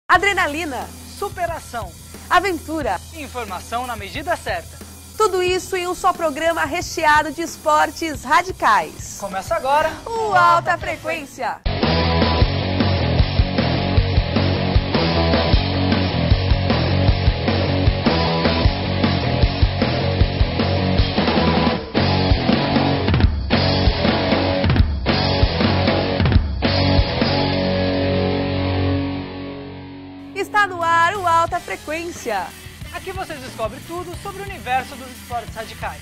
Adrenalina, superação, aventura, informação na medida certa. Tudo isso em um só programa recheado de esportes radicais. Começa agora o Alta Frequência. Está no ar o Alta Frequência. Aqui você descobre tudo sobre o universo dos esportes radicais.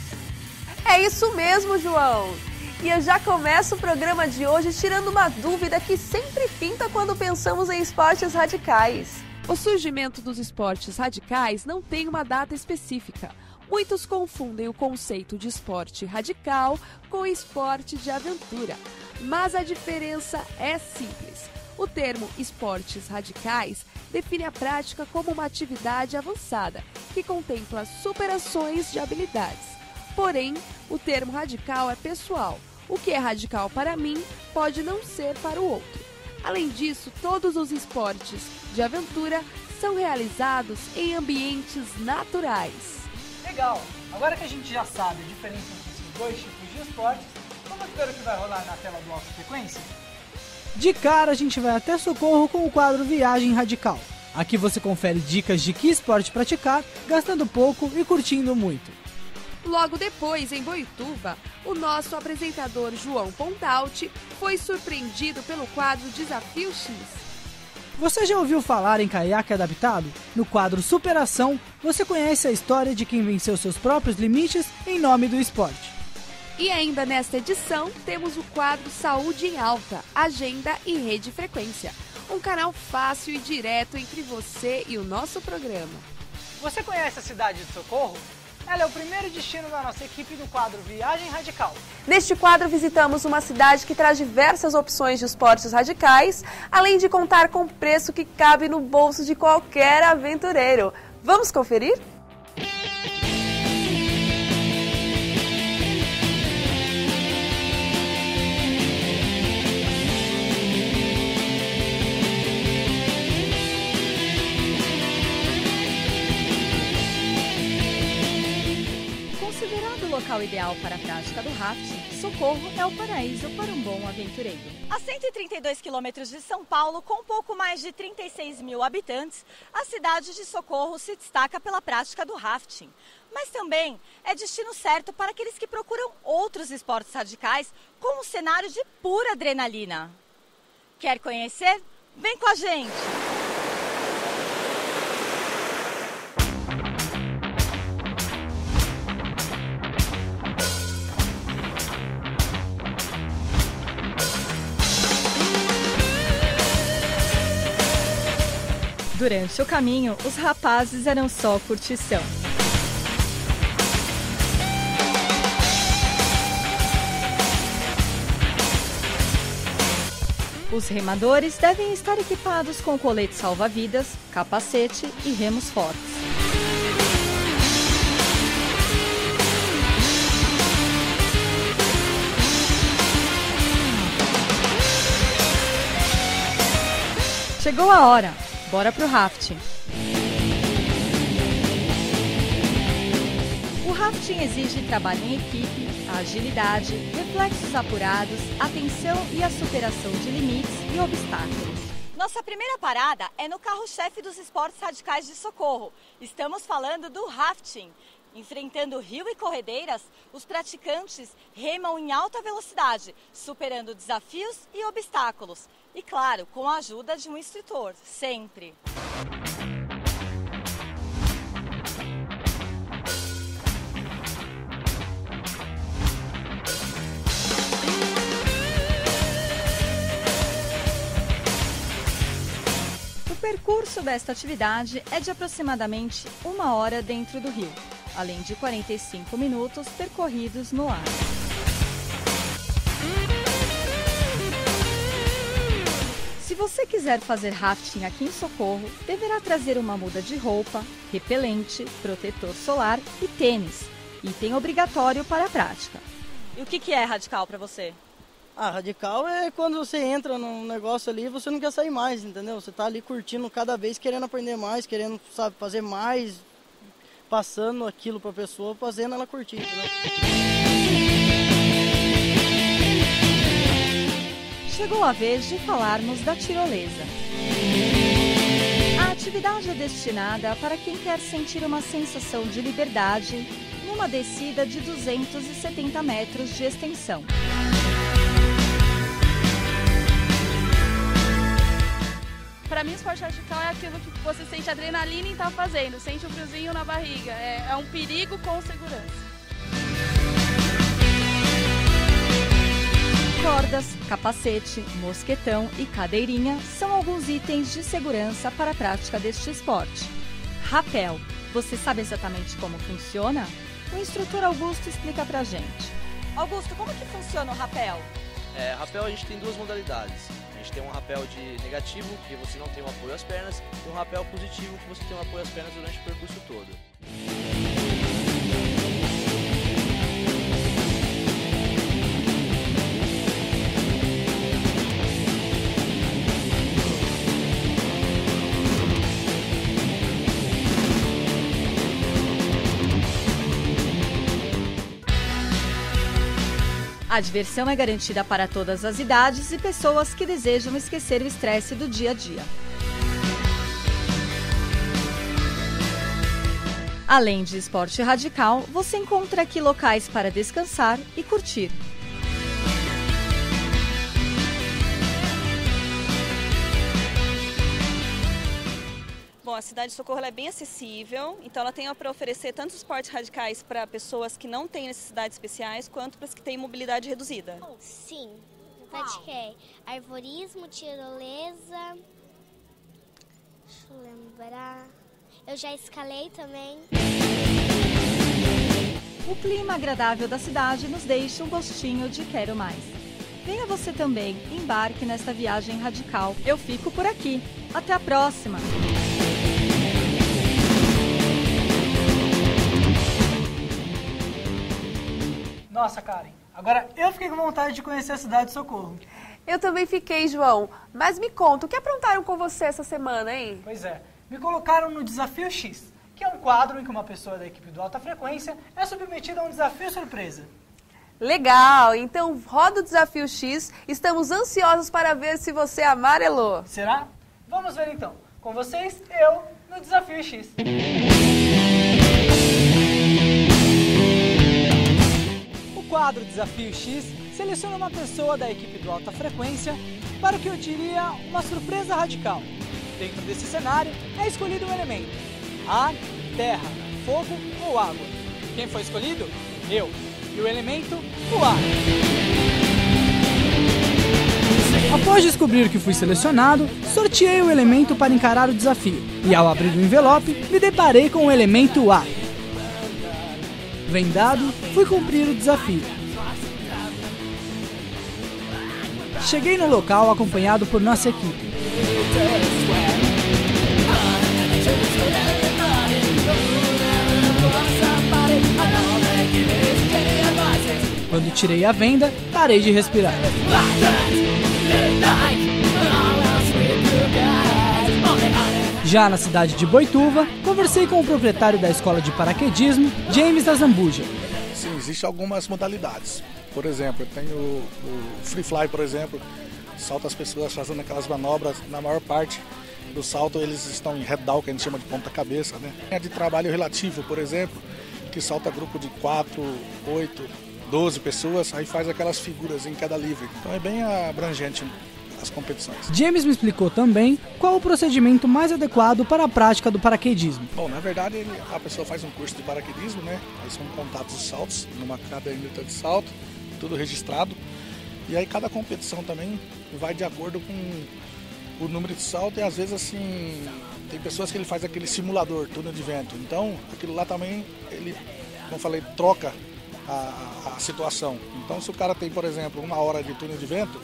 É isso mesmo, João. E eu já começo o programa de hoje tirando uma dúvida que sempre pinta quando pensamos em esportes radicais. O surgimento dos esportes radicais não tem uma data específica. Muitos confundem o conceito de esporte radical com esporte de aventura. Mas a diferença é simples. O termo esportes radicais define a prática como uma atividade avançada, que contempla superações de habilidades. Porém, o termo radical é pessoal. O que é radical para mim pode não ser para o outro. Além disso, todos os esportes de aventura são realizados em ambientes naturais. Legal! Agora que a gente já sabe a diferença entre esses dois tipos de esportes, vamos ver o que vai rolar na tela do Alta Frequência? De cara, a gente vai até Socorro com o quadro Viagem Radical. Aqui você confere dicas de que esporte praticar, gastando pouco e curtindo muito. Logo depois, em Boituva, o nosso apresentador João Pontalti foi surpreendido pelo quadro Desafio X. Você já ouviu falar em caiaque adaptado? No quadro Superação, você conhece a história de quem venceu seus próprios limites em nome do esporte. E ainda nesta edição, temos o quadro Saúde em Alta, Agenda e Rede Frequência. Um canal fácil e direto entre você e o nosso programa. Você conhece a cidade de Socorro? Ela é o primeiro destino da nossa equipe no quadro Viagem Radical. Neste quadro, visitamos uma cidade que traz diversas opções de esportes radicais, além de contar com preço que cabe no bolso de qualquer aventureiro. Vamos conferir? Considerado o local ideal para a prática do rafting, Socorro é o paraíso para um bom aventureiro. A 132 quilômetros de São Paulo, com pouco mais de 36 mil habitantes, a cidade de Socorro se destaca pela prática do rafting. Mas também é destino certo para aqueles que procuram outros esportes radicais com um cenário de pura adrenalina. Quer conhecer? Vem com a gente! Durante o caminho, os rapazes eram só curtição. Os remadores devem estar equipados com colete salva-vidas, capacete e remos fortes. Chegou a hora! Bora pro rafting! O rafting exige trabalho em equipe, agilidade, reflexos apurados, atenção e a superação de limites e obstáculos. Nossa primeira parada é no carro-chefe dos esportes radicais de Socorro. Estamos falando do rafting. Enfrentando rio e corredeiras, os praticantes remam em alta velocidade, superando desafios e obstáculos. E claro, com a ajuda de um instrutor, sempre. O percurso desta atividade é de aproximadamente 1 hora dentro do rio, além de 45 minutos percorridos no ar. Se você quiser fazer rafting aqui em Socorro, deverá trazer uma muda de roupa, repelente, protetor solar e tênis, item obrigatório para a prática. E o que é radical para você? Radical é quando você entra num negócio ali e você não quer sair mais, entendeu? Você tá ali curtindo cada vez, querendo aprender mais, querendo, sabe, fazer mais, passando aquilo pra pessoa, fazendo ela curtir, entendeu? Chegou a vez de falarmos da tirolesa. A atividade é destinada para quem quer sentir uma sensação de liberdade numa descida de 270 metros de extensão. Para mim, o esporte radical é aquilo que você sente adrenalina em estar fazendo, sente um friozinho na barriga, é um perigo com segurança. Cordas, capacete, mosquetão e cadeirinha são alguns itens de segurança para a prática deste esporte. Rapel, você sabe exatamente como funciona? O instrutor Augusto explica pra gente. Augusto, como que funciona o rapel? Rapel a gente tem duas modalidades. A gente tem um rapel de negativo, que você não tem um apoio às pernas, e um rapel positivo, que você tem um apoio às pernas durante o percurso todo. A diversão é garantida para todas as idades e pessoas que desejam esquecer o estresse do dia a dia. Além de esporte radical, você encontra aqui locais para descansar e curtir. Bom, a Cidade de Socorro é bem acessível, então ela tem para oferecer tanto esportes radicais para pessoas que não têm necessidades especiais, quanto para as que têm mobilidade reduzida. Sim, eu pratiquei arvorismo, tirolesa, deixa eu lembrar, eu já escalei também. O clima agradável da cidade nos deixa um gostinho de quero mais. Venha você também, embarque nesta viagem radical. Eu fico por aqui. Até a próxima! Nossa, Karen, agora eu fiquei com vontade de conhecer a Cidade de Socorro. Eu também fiquei, João. Mas me conta, o que aprontaram com você essa semana, hein? Pois é, me colocaram no Desafio X, que é um quadro em que uma pessoa da equipe do Alta Frequência é submetida a um desafio surpresa. Legal, então roda o Desafio X, estamos ansiosos para ver se você amarelou. Será? Vamos ver então. Com vocês, eu no Desafio X. O quadro Desafio X seleciona uma pessoa da equipe do Alta Frequência para o que eu diria uma surpresa radical. Dentro desse cenário é escolhido um elemento: ar, terra, fogo ou água. Quem foi escolhido? Eu. E o elemento, o ar. Após descobrir que fui selecionado, sorteei o elemento para encarar o desafio. E ao abrir o envelope, me deparei com o elemento ar. Vendado, fui cumprir o desafio. Cheguei no local acompanhado por nossa equipe. Quando tirei a venda, parei de respirar. Já na cidade de Boituva, conversei com o proprietário da escola de paraquedismo, James da Zambuja. Sim, existem algumas modalidades. Por exemplo, tem o free fly, por exemplo, salta as pessoas fazendo aquelas manobras. Na maior parte do salto eles estão em head down, que a gente chama de ponta cabeça, né? É de trabalho relativo, por exemplo, que salta grupo de 4, 8, 12 pessoas, aí faz aquelas figuras em cada livre. Então é bem abrangente as competições. James me explicou também qual o procedimento mais adequado para a prática do paraquedismo. Bom, na verdade a pessoa faz um curso de paraquedismo, né? Aí são contados os saltos, numa caderneta de salto, tudo registrado. E aí cada competição também vai de acordo com o número de salto e às vezes assim, tem pessoas que ele faz aquele simulador, túnel de vento. Então aquilo lá também, ele, como eu falei, troca a situação. Então se o cara tem, por exemplo, 1 hora de túnel de vento,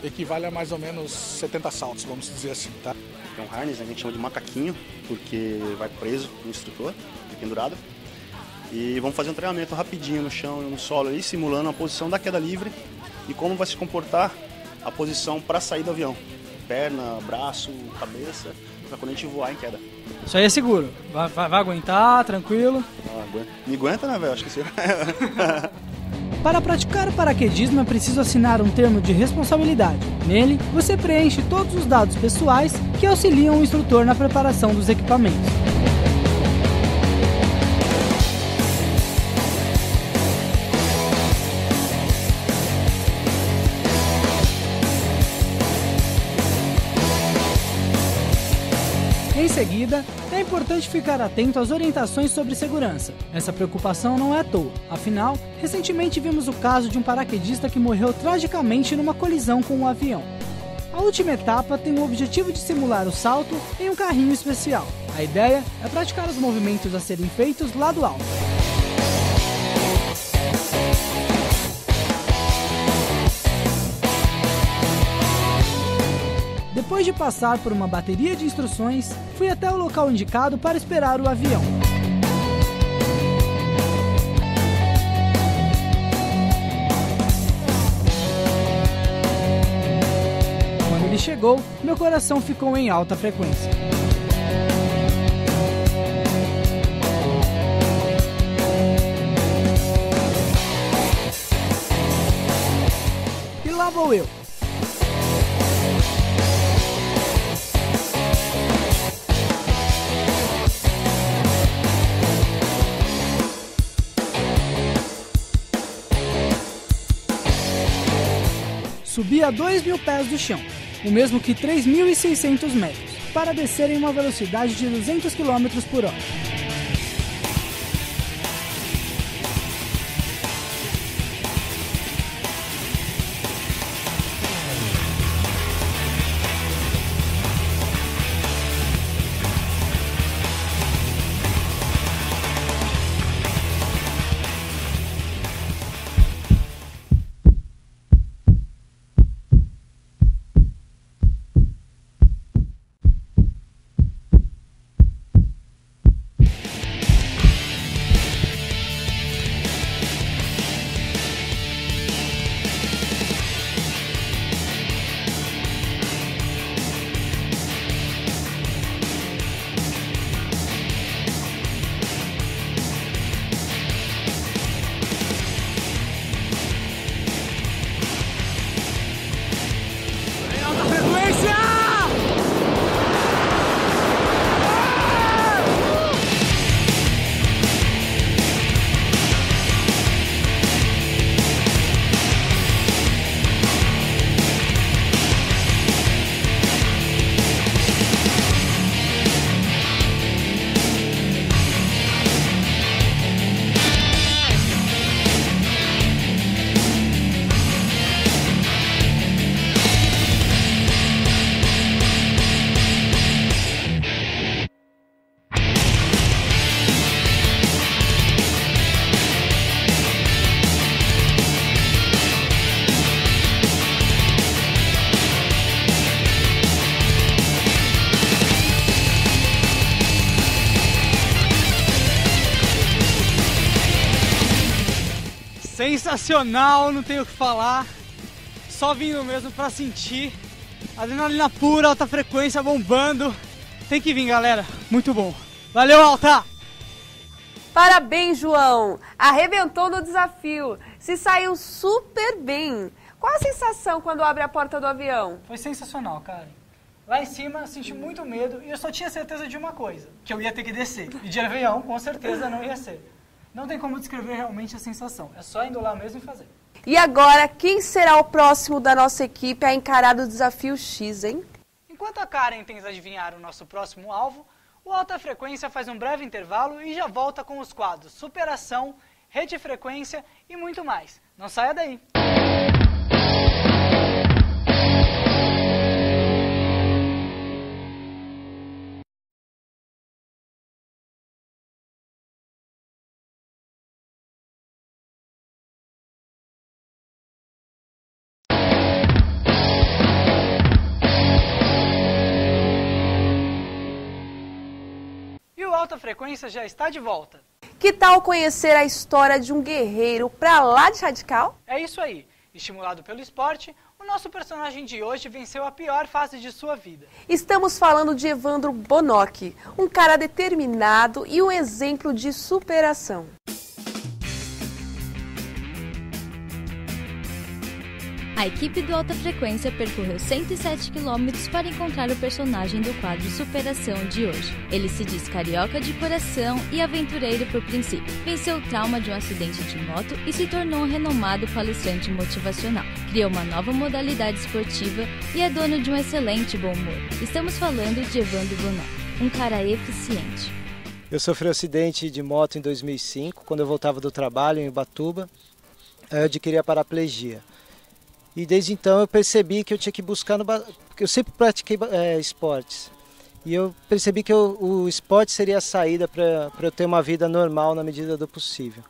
equivale a mais ou menos 70 saltos, vamos dizer assim, tá? É um harness, a gente chama de macaquinho, porque vai preso no instrutor, pendurado. E vamos fazer um treinamento rapidinho no chão, no solo aí, simulando a posição da queda livre e como vai se comportar a posição para sair do avião. Perna, braço, cabeça, para quando a gente voar em queda. Isso aí é seguro. Vai aguentar, tranquilo. Me aguenta, né, velho? Acho que sim. Para praticar paraquedismo é preciso assinar um termo de responsabilidade. Nele, você preenche todos os dados pessoais que auxiliam o instrutor na preparação dos equipamentos. Em seguida, é importante ficar atento às orientações sobre segurança. Essa preocupação não é à toa, afinal, recentemente vimos o caso de um paraquedista que morreu tragicamente numa colisão com um avião. A última etapa tem o objetivo de simular o salto em um carrinho especial. A ideia é praticar os movimentos a serem feitos lá do alto. Depois de passar por uma bateria de instruções, fui até o local indicado para esperar o avião. Quando ele chegou, meu coração ficou em alta frequência. E lá vou eu. Subi a 2.000 pés do chão, o mesmo que 3.600 metros, para descer em uma velocidade de 200 km por hora. Sensacional, não tenho o que falar, só vindo mesmo pra sentir, adrenalina pura, alta frequência bombando, tem que vir galera, muito bom, valeu Alta! Parabéns João, arrebentou no desafio, se saiu super bem. Qual a sensação quando abre a porta do avião? Foi sensacional, Karen. Lá em cima senti muito medo e eu só tinha certeza de uma coisa, que eu ia ter que descer, e de avião com certeza não ia ser. Não tem como descrever realmente a sensação, é só indo lá mesmo e fazer. E agora, quem será o próximo da nossa equipe a encarar o desafio X, hein? Enquanto a Karen tenta adivinhar o nosso próximo alvo, o Alta Frequência faz um breve intervalo e já volta com os quadros Superação, Rede Frequência e muito mais. Não saia daí! Alta Frequência já está de volta. Que tal conhecer a história de um guerreiro pra lá de radical? É isso aí. Estimulado pelo esporte, o nosso personagem de hoje venceu a pior fase de sua vida. Estamos falando de Evandro Bonock, um cara determinado e um exemplo de superação. A equipe do Alta Frequência percorreu 107 quilômetros para encontrar o personagem do quadro Superação de hoje. Ele se diz carioca de coração e aventureiro por princípio. Venceu o trauma de um acidente de moto e se tornou um renomado palestrante motivacional. Criou uma nova modalidade esportiva e é dono de um excelente bom humor. Estamos falando de Evandro Bonock, um cara eficiente. Eu sofri um acidente de moto em 2005, quando eu voltava do trabalho em Ubatuba. Eu adquiri a paraplegia. E desde então eu percebi que eu tinha que buscar porque eu sempre pratiquei esportes. E eu percebi que o esporte seria a saída para eu ter uma vida normal na medida do possível.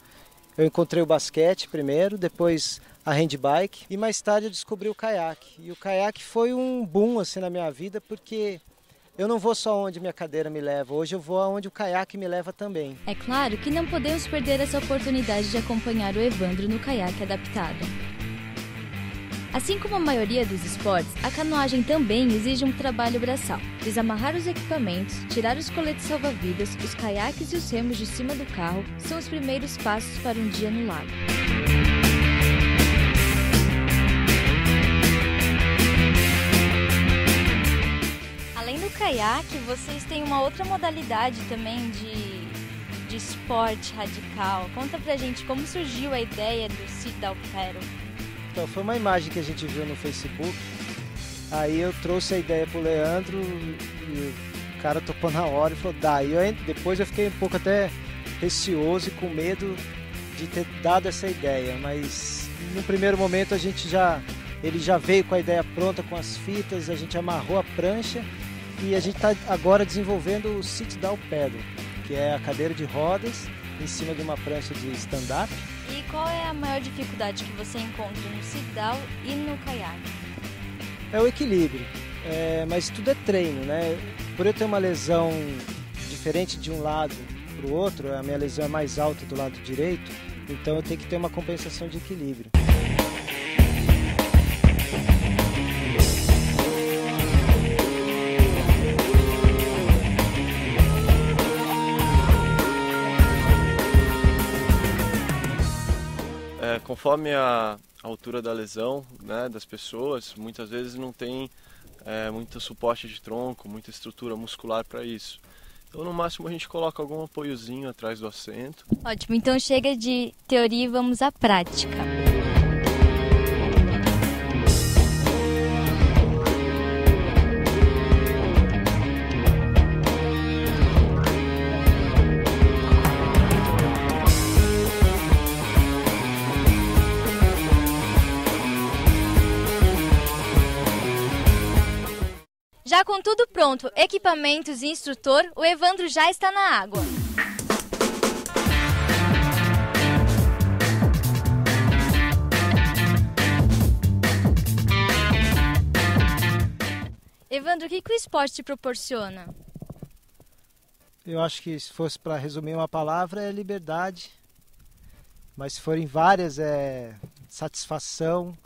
Eu encontrei o basquete primeiro, depois a handbike e mais tarde eu descobri o caiaque. E o caiaque foi um boom assim na minha vida, porque eu não vou só onde minha cadeira me leva, hoje eu vou aonde o caiaque me leva também. É claro que não podemos perder essa oportunidade de acompanhar o Evandro no caiaque adaptado. Assim como a maioria dos esportes, a canoagem também exige um trabalho braçal. Desamarrar os equipamentos, tirar os coletes salva-vidas, os caiaques e os remos de cima do carro são os primeiros passos para um dia no lago. Além do caiaque, vocês têm uma outra modalidade também de esporte radical. Conta pra gente como surgiu a ideia do Sit-Down Paddle. Então, foi uma imagem que a gente viu no Facebook, aí eu trouxe a ideia pro Leandro e o cara topou na hora e falou, dá. Depois eu fiquei um pouco até receoso e com medo de ter dado essa ideia, mas no primeiro momento ele já veio com a ideia pronta, com as fitas, a gente amarrou a prancha e a gente está agora desenvolvendo o Sit-Down Paddle, que é a cadeira de rodas em cima de uma prancha de stand-up. E qual é a maior dificuldade que você encontra no sit-down e no caiaque? É o equilíbrio, mas tudo é treino, né? Por eu ter uma lesão diferente de um lado para o outro, a minha lesão é mais alta do lado direito, então eu tenho que ter uma compensação de equilíbrio. Conforme a altura da lesão, né, das pessoas, muitas vezes não tem muito suporte de tronco, muita estrutura muscular para isso. Então, no máximo, a gente coloca algum apoiozinho atrás do assento. Ótimo, então chega de teoria e vamos à prática. Já com tudo pronto, equipamentos e instrutor, o Evandro já está na água. Evandro, o que o esporte te proporciona? Eu acho que se fosse para resumir uma palavra é liberdade, mas se forem várias é satisfação,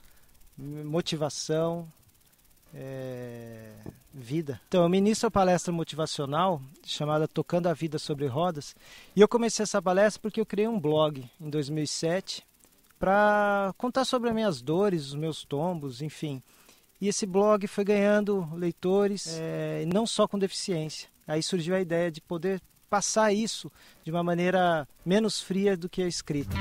motivação, vida. Então eu ministro a palestra motivacional chamada Tocando a Vida sobre Rodas e eu comecei essa palestra porque eu criei um blog em 2007 para contar sobre as minhas dores, os meus tombos, enfim. E esse blog foi ganhando leitores, não só com deficiência. Aí surgiu a ideia de poder passar isso de uma maneira menos fria do que a escrita.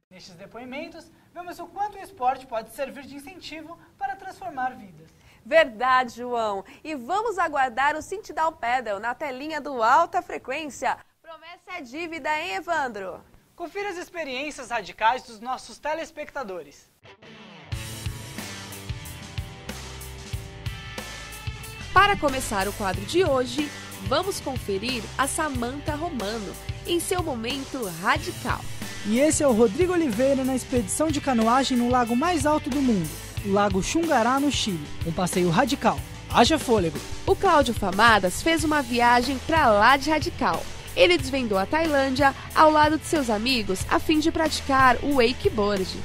Nestes depoimentos, vemos o quanto o esporte pode servir de incentivo para transformar vidas. Verdade, João. E vamos aguardar o Sit-Down Paddle na telinha do Alta Frequência. Promessa é dívida, hein, Evandro? Confira as experiências radicais dos nossos telespectadores. Para começar o quadro de hoje, vamos conferir a Samantha Romano em seu momento radical. E esse é o Rodrigo Oliveira na expedição de canoagem no lago mais alto do mundo, o Lago Xungará, no Chile. Um passeio radical. Haja fôlego! O Cláudio Famadas fez uma viagem pra lá de radical. Ele desvendou a Tailândia ao lado de seus amigos a fim de praticar o wakeboard.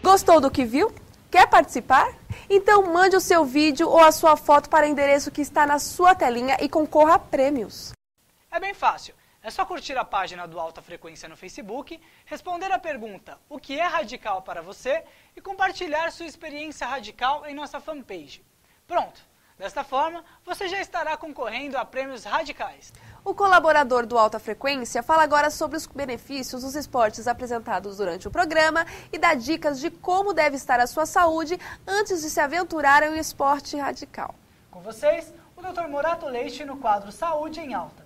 Gostou do que viu? Quer participar? Então mande o seu vídeo ou a sua foto para o endereço que está na sua telinha e concorra a prêmios. É bem fácil. É só curtir a página do Alta Frequência no Facebook, responder a pergunta "O que é radical para você?" e compartilhar sua experiência radical em nossa fanpage. Pronto! Desta forma, você já estará concorrendo a prêmios radicais. O colaborador do Alta Frequência fala agora sobre os benefícios dos esportes apresentados durante o programa e dá dicas de como deve estar a sua saúde antes de se aventurar em um esporte radical. Com vocês, o Dr. Morato Leite no quadro Saúde em Alta.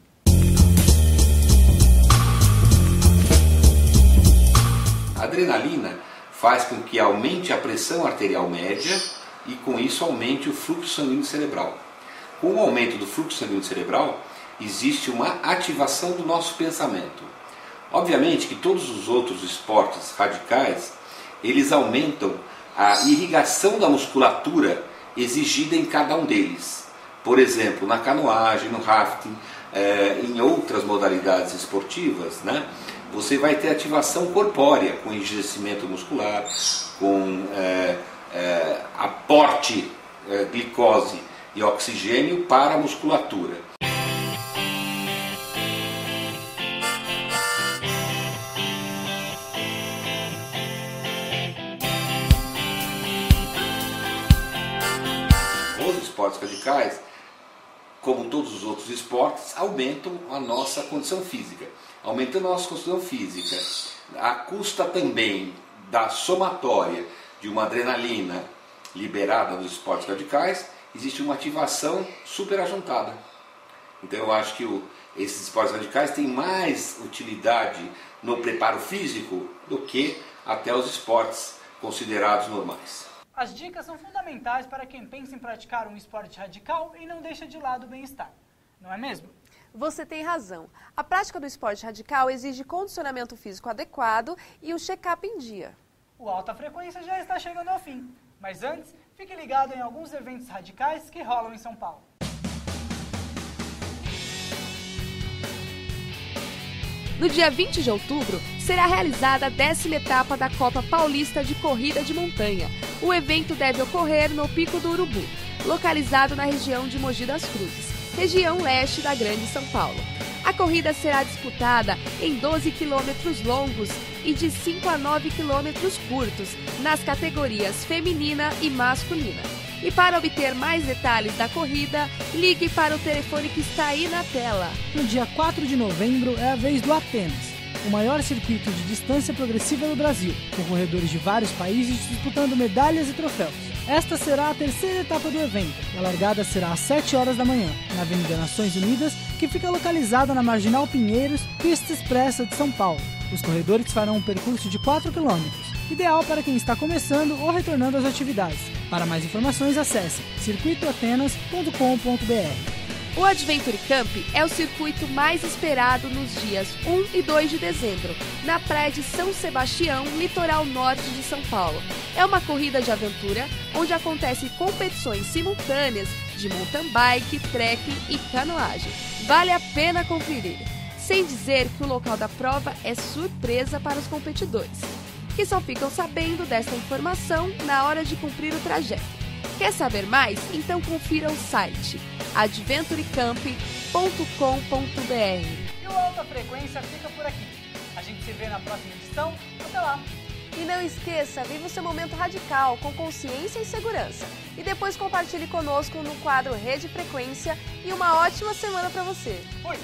A adrenalina faz com que aumente a pressão arterial média e com isso aumente o fluxo sanguíneo cerebral. Com o aumento do fluxo sanguíneo cerebral, existe uma ativação do nosso pensamento. Obviamente que todos os outros esportes radicais, eles aumentam a irrigação da musculatura exigida em cada um deles. Por exemplo, na canoagem, no rafting, em outras modalidades esportivas, né? Você vai ter ativação corpórea, com enrijecimento muscular, com aporte glicose e oxigênio para a musculatura. Os esportes radicais, como todos os outros esportes, aumentam a nossa condição física. Aumentando a nossa condição física, à custa também da somatória de uma adrenalina liberada nos esportes radicais, existe uma ativação super ajuntada. Então eu acho que esses esportes radicais têm mais utilidade no preparo físico do que até os esportes considerados normais. As dicas são fundamentais para quem pensa em praticar um esporte radical e não deixa de lado o bem-estar. Não é mesmo? Você tem razão. A prática do esporte radical exige condicionamento físico adequado e o check-up em dia. O Alta Frequência já está chegando ao fim. Mas antes, fique ligado em alguns eventos radicais que rolam em São Paulo. No dia 20 de outubro, será realizada a 10ª etapa da Copa Paulista de Corrida de Montanha. O evento deve ocorrer no Pico do Urubu, localizado na região de Mogi das Cruzes, região leste da Grande São Paulo. A corrida será disputada em 12 quilômetros longos e de 5 a 9 quilômetros curtos, nas categorias feminina e masculina. E para obter mais detalhes da corrida, ligue para o telefone que está aí na tela. No dia 4 de novembro é a vez do Atenas, o maior circuito de distância progressiva do Brasil, com corredores de vários países disputando medalhas e troféus. Esta será a 3ª etapa do evento. A largada será às 7 horas da manhã, na Avenida Nações Unidas, que fica localizada na Marginal Pinheiros, pista expressa de São Paulo. Os corredores farão um percurso de 4 km, ideal para quem está começando ou retornando às atividades. Para mais informações, acesse circuitoatenas.com.br. O Adventure Camp é o circuito mais esperado nos dias 1 e 2 de dezembro, na praia de São Sebastião, litoral norte de São Paulo. É uma corrida de aventura onde acontecem competições simultâneas de mountain bike, trekking e canoagem. Vale a pena conferir. Sem dizer que o local da prova é surpresa para os competidores, que só ficam sabendo desta informação na hora de cumprir o trajeto. Quer saber mais? Então confira o site adventurecamp.com.br. E o Alta Frequência fica por aqui. A gente se vê na próxima edição. Até lá! E não esqueça, viva o seu momento radical, com consciência e segurança. E depois compartilhe conosco no quadro Rede Frequência e uma ótima semana para você. Fui!